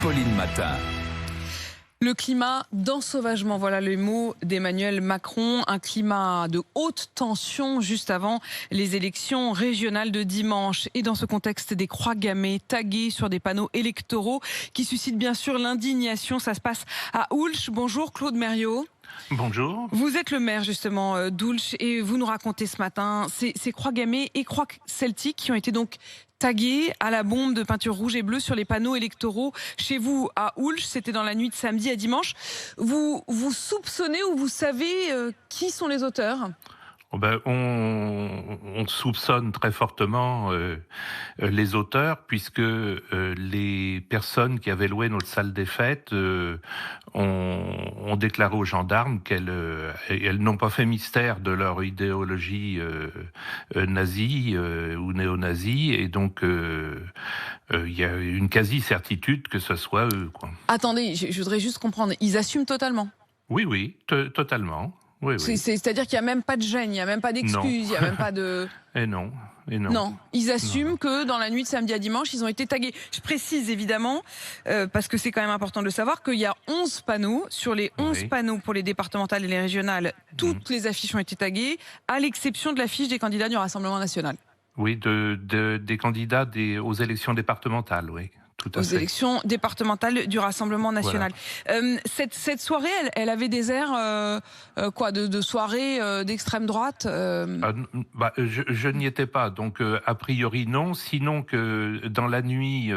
Pauline Matin. Le climat d'ensauvagement, voilà le mot d'Emmanuel Macron. Un climat de haute tension juste avant les élections régionales de dimanche. Et dans ce contexte, des croix gammées taguées sur des panneaux électoraux qui suscitent bien sûr l'indignation. Ça se passe à Oulch. Bonjour Claude Mériot. Bonjour. Vous êtes le maire justement d'Oulch et vous nous racontez ce matin ces croix gammées et croix celtiques qui ont été donc taguées à la bombe de peinture rouge et bleue sur les panneaux électoraux chez vous à Oulch. C'était dans la nuit de samedi à dimanche. Vous soupçonnez ou vous savez qui sont les auteurs ? On soupçonne très fortement les auteurs puisque les personnes qui avaient loué notre salle des fêtes ont déclaré aux gendarmes qu'elles n'ont pas fait mystère de leur idéologie nazie ou néo-nazie, et donc il y a une quasi-certitude que ce soit eux, quoi. Attendez, je voudrais juste comprendre, ils assument totalement ? Oui, totalement. Oui. C'est-à-dire qu'il n'y a même pas de gêne, il n'y a même pas d'excuses, il n'y a même pas de... Et non. Non, ils assument que dans la nuit de samedi à dimanche, ils ont été tagués. Je précise évidemment, parce que c'est quand même important de le savoir, qu'il y a 11 panneaux. Sur les 11 panneaux pour les départementales et les régionales, toutes les affiches ont été taguées, à l'exception de l'affiche des candidats du Rassemblement national. Oui, des candidats aux élections départementales, oui. Aux élections départementales du Rassemblement national. Voilà. Cette soirée, elle avait des airs de soirée d'extrême droite Je n'y étais pas, donc a priori non. Sinon que dans la nuit,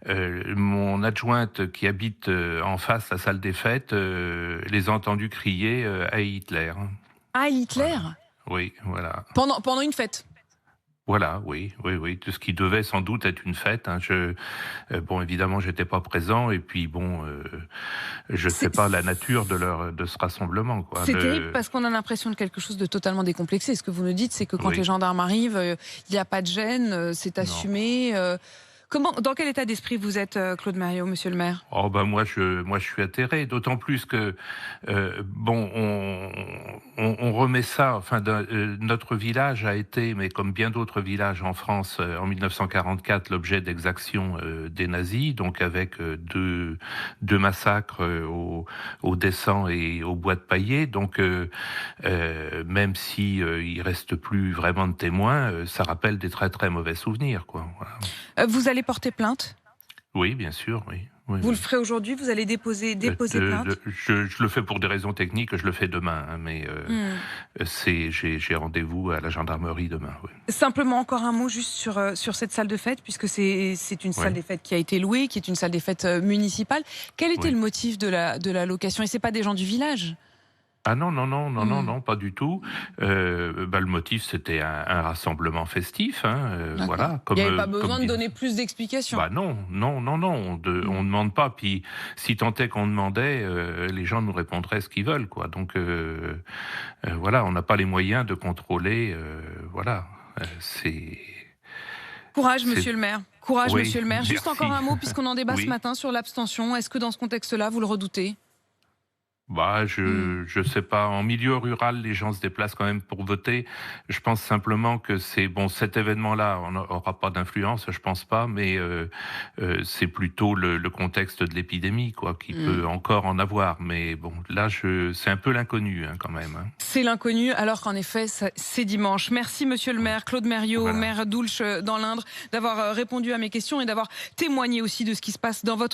mon adjointe qui habite en face la salle des fêtes les a entendus crier à Hitler. À Hitler ? Oui, voilà. Pendant une fête ? Voilà, oui, de ce qui devait sans doute être une fête. Hein. Évidemment, j'étais pas présent, et puis je sais pas la nature de ce rassemblement, quoi. C'est terrible parce qu'on a l'impression de quelque chose de totalement décomplexé. Ce que vous nous dites, c'est que quand les gendarmes arrivent, il n'y a pas de gêne, c'est assumé. Dans quel état d'esprit vous êtes, Claude Mériot, monsieur le maire ? Moi je suis atterré, d'autant plus que on remet ça. Enfin, notre village a été, mais comme bien d'autres villages en France, en 1944, l'objet d'exactions des nazis, donc avec deux massacres au Descends et au Bois de Paillé. Donc même si il reste plus vraiment de témoins, ça rappelle des très très mauvais souvenirs, quoi. Voilà. Vous allez porter plainte ? Oui, bien sûr, oui. Vous le ferez aujourd'hui ? Vous allez déposer plainte ? Je le fais pour des raisons techniques, je le fais demain, hein, mais j'ai rendez-vous à la gendarmerie demain. Oui. Simplement encore un mot juste sur cette salle de fête, puisque c'est une salle des fêtes qui a été louée, qui est une salle des fêtes municipale. Quel était le motif de la location ? Et c'est pas des gens du village ? Ah non, pas du tout. Le motif, c'était un rassemblement festif, hein, voilà. Il n'y avait pas besoin de donner plus d'explications. Non, on ne demande pas. Puis, si tant est qu'on demandait, les gens nous répondraient ce qu'ils veulent, quoi. Donc, on n'a pas les moyens de contrôler, Courage, monsieur le maire. Courage, monsieur le maire. Juste Merci. encore un mot, puisqu'on en débat ce matin sur l'abstention. Est-ce que dans ce contexte-là, vous le redoutez ? Je sais pas. En milieu rural, les gens se déplacent quand même pour voter. Je pense simplement que cet événement-là, on n'aura pas d'influence, je pense pas, mais c'est plutôt le contexte de l'épidémie, quoi, qui peut encore en avoir. Mais bon, là, c'est un peu l'inconnu, hein, quand même. Hein. C'est l'inconnu, alors qu'en effet, c'est dimanche. Merci, monsieur le maire, Claude Mériot, maire d'Oulch dans l'Indre, d'avoir répondu à mes questions et d'avoir témoigné aussi de ce qui se passe dans votre